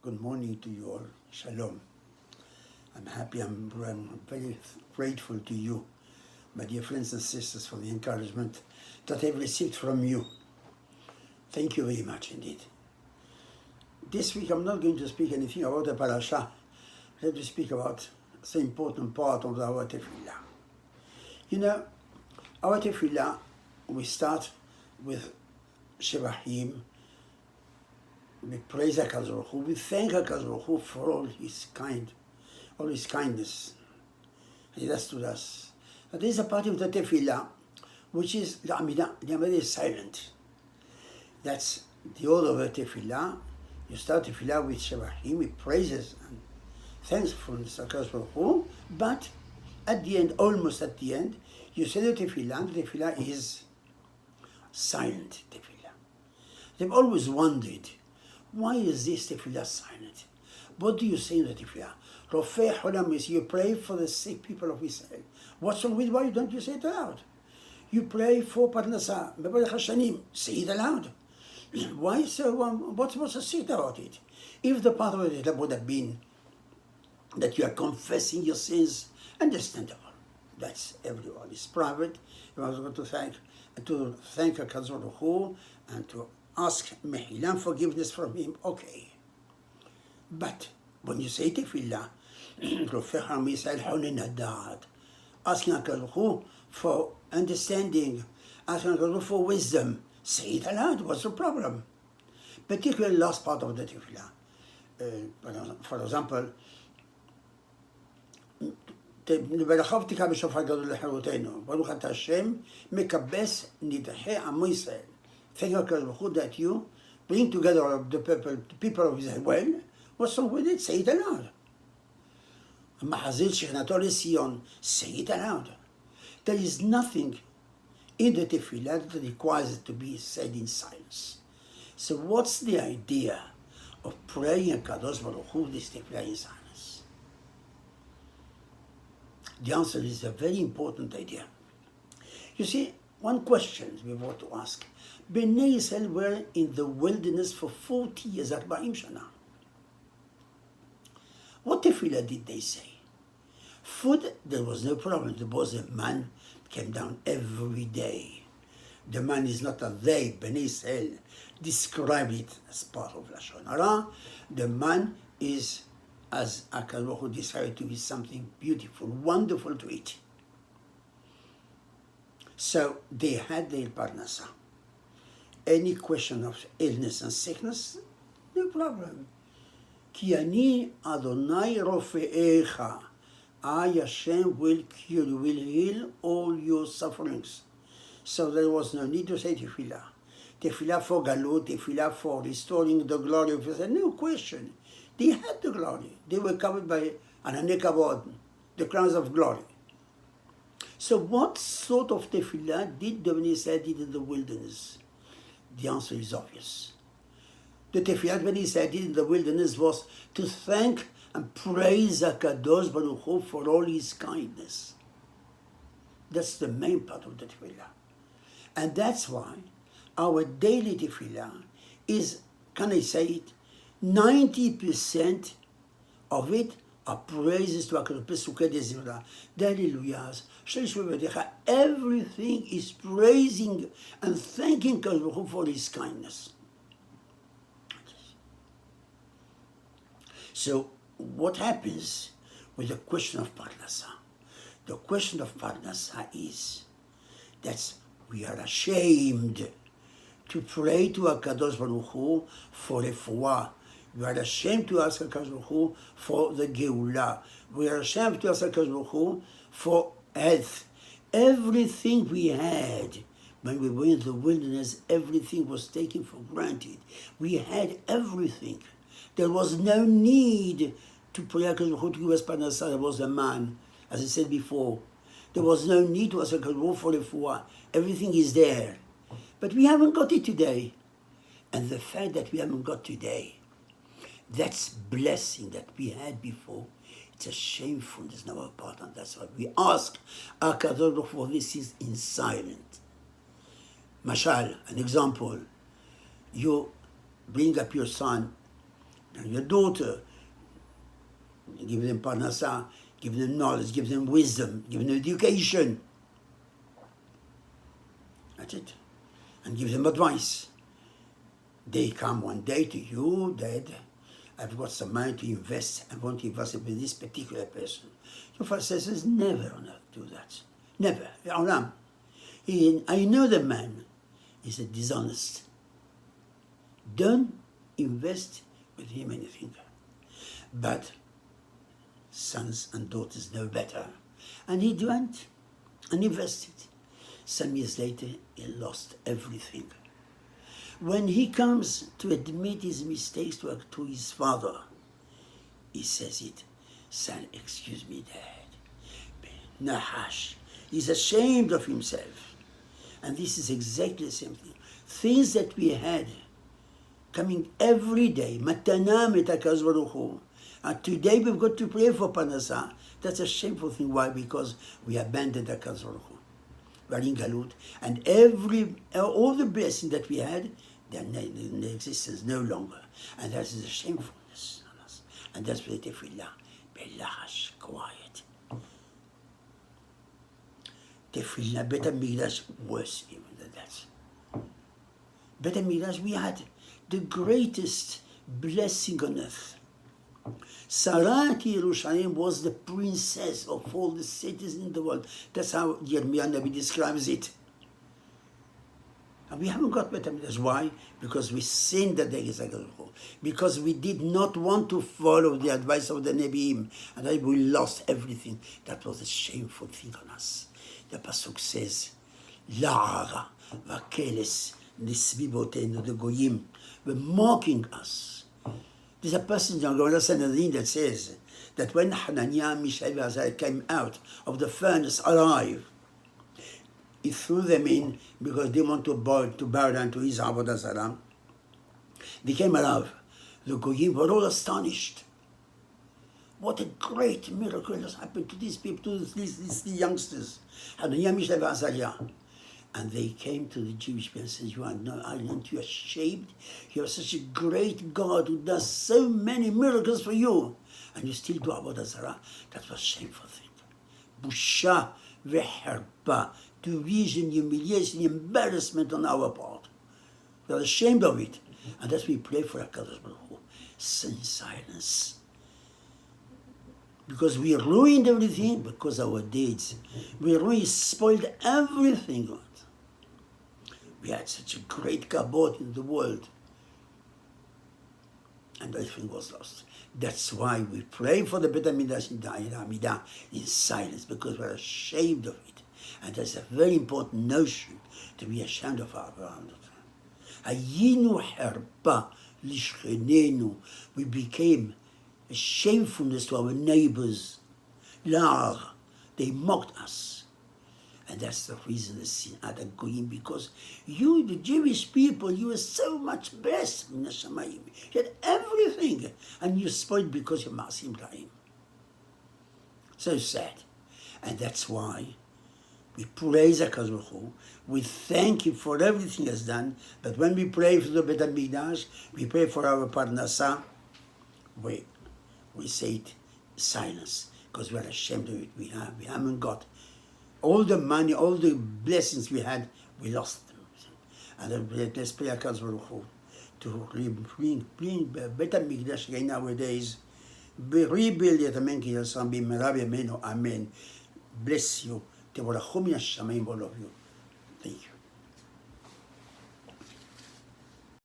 Good morning to you all. Shalom. I'm happy, I'm very grateful to you, my dear friends and sisters, for the encouragement that I've received from you. Thank you very much indeed. This week I'm not going to speak anything about the parasha. I'm going to speak about the important part of our tefillah. You know, our tefillah, we start with Shevahim. We praise HaKadosh Baruch Hu. We thank HaKadosh Baruch Hu for all his kindness. And he does to us. And there is a part of the tefillah, which is the Amidah. The Amidah is silent. That's the order of the tefillah. You start tefillah with Shevahim, with praises and thankfulness to HaKadosh Baruch Hu. But at the end, almost at the end, you say the tefillah, and the tefillah is silent tefillah. They've always wondered, why is this tefillah silent? What do you say in the tefillah? Rofeh Olam is you pray for the sick people of Israel. What's wrong with why don't you say it aloud? You pray for Parnasah, Mevarech Hashanim, say it aloud. Why so? What's so secret about it? If the part of it would have been that you are confessing your sins, understandable. That's everyone. It's private. I was going to thank HaKadosh Baruch Hu and to ask Mehilah forgiveness from him, okay. But when you say tefillah, asking HaKadosh Baruch Hu for understanding, asking HaKadosh Baruch Hu for wisdom, say it aloud, what's the problem? Particularly last part of the tefillah. For example, ברכב תקע בשופר גדול לחירותנו, ברוך אתה השם, מקבץ נידחי עמו ישראל. Thank you, HaKadosh, that you bring together the people of Israel. Well, what's wrong with it? Say it aloud. Mahazil Shechnato LeSiyon, say it aloud. There is nothing in the tefillah that requires it to be said in silence. So what's the idea of praying HaKadosh Baruch Hu this tefillah in silence? The answer is a very important idea. You see, one question we want to ask. Bnei Yisrael were in the wilderness for 40 years, 40 shana. What tefillah did they say? Food, there was no problem. There was a man came down every day. The man is not a they. Bnei Yisrael described it as part of Lashon Hara. The man is, as HaKadosh Baruch Hu described, to be something beautiful, wonderful to eat. So they had their parnasah. Any question of illness and sickness, no problem. Ki ani Adonai rofe'echa. I, Hashem, will cure you, will heal all your sufferings. So there was no need to say tefillah. Tefillah for galut, tefillah for restoring the glory of Israel. No question. They had the glory. They were covered by Ananei Kavod, the crowns of glory. So what sort of tefillah did the Bnei Yisrael did in the wilderness? The answer is obvious. The tefillah Bnei Yisrael did in the wilderness was to thank and praise HaKadosh Baruch Hu for all his kindness. That's the main part of the tefillah. And that's why our daily tefillah is, can I say it, 90% of it are praises to HaKadosh Pesukei Dezimra, the Hallelujahs, everything is praising and thanking HaKadosh Baruch Hu for his kindness. So what happens with the question of Parnasah? The question of Parnasah is that we are ashamed to pray to HaKadosh Baruch Hu for refuah. We are ashamed to ask HaKadosh Baruch Hu for the Geulah. We are ashamed to ask HaKadosh Baruch Hu for health. Everything we had when we were in the wilderness, everything was taken for granted. We had everything. There was no need to pray HaKadosh Baruch Hu to give us parnasah. There was a man, as I said before. There was no need to ask HaKadosh Baruch Hu for refuah. Everything is there. But we haven't got it today. And the fact that we haven't got today, that's blessing that we had before. It's a shamefulness on our part, and that's why we ask HaKadosh Baruch Hu for this is in silent. Mashal, an example. You bring up your son and your daughter. Give them parnasa, give them knowledge, give them wisdom, give them education. That's it. And give them advice. They come one day to you, Dad, I've got some money to invest. I want to invest it with this particular person. Your father says, never on earth do that. Never. I know the man is a dishonest. Don't invest with him anything. But sons and daughters know better. And he went and invested. Some years later, he lost everything. When he comes to admit his mistakes to his father, he says it, son, excuse me, Dad. Nahash. He's ashamed of himself. And this is exactly the same thing. Things that we had coming every day, matana metakaz baruch hu. And today we've got to pray for Panasa. That's a shameful thing. Why? Because we abandoned Akadosh Baruch Hu. We are in Galut, and all the blessing that we had, they're in existence no longer. And that is a shamefulness on us. And that's why the tefillah, belash, quiet. Tefillah, Bet HaMikdash, worse even than that. Bet HaMikdash, we had the greatest blessing on earth. Sarat Yerushalayim was the princess of all the cities in the world. That's how Yirmiyah Nabi describes it. And we haven't got Bet HaMikdash. Why? Because we sinned against HaKadosh Baruch Hu. Because we did not want to follow the advice of the Nebi'im. And then we lost everything. That was a shameful thing on us. The Pasuk says, La'ara va'keles nisbibotenu, the Goyim were mocking us. There's a passage in Gemara Sanhedrin that says that when Hananiah, Mishael, and Azariah came out of the furnace alive, he threw them in because they want to bow down to his Avodah Zarah. They came alive. The Goyim were all astonished. What a great miracle has happened to these people, to these youngsters. Hananiah, Mishael, and Azariah. And they came to the Jewish people and said, aren't you ashamed? You have such a great God who does so many miracles for you. And you still do Avodah Zarah? That was a shameful thing. Busha veherba, derision, humiliation, embarrassment on our part. We are ashamed of it. And that's we pray for HaKadosh Baruch Hu. In silence. Because we ruined everything because of our deeds. We spoiled everything. We had such a great kabod in the world. And everything was lost. That's why we pray for the Bet HaMikdash in silence, because we're ashamed of it. And that's a very important notion, to be ashamed of our ground. Hayinu herba lishchenenu. We became a shamefulness to our neighbors. Lar, they mocked us. And that's the reason the sin had a goyim, because you, the Jewish people, you were so much blessed in the Shamayim. You had everything, and you spoiled because you're Masim Laim. So sad. And that's why we praise HaKadosh Baruch Hu. We thank Him for everything He has done. But when we pray for the Bet HaMikdash, we pray for our Parnasa, we say it silence, because we are ashamed of it. We haven't got all the money, all the blessings we had, we lost them. And let's pray HaKadosh Baruch Hu to bring Bet HaMikdash again nowadays. Rebuild it, amen, ki yasam b'merav yameinu, amen. Bless you. Tevorachum yashamayim, all of you.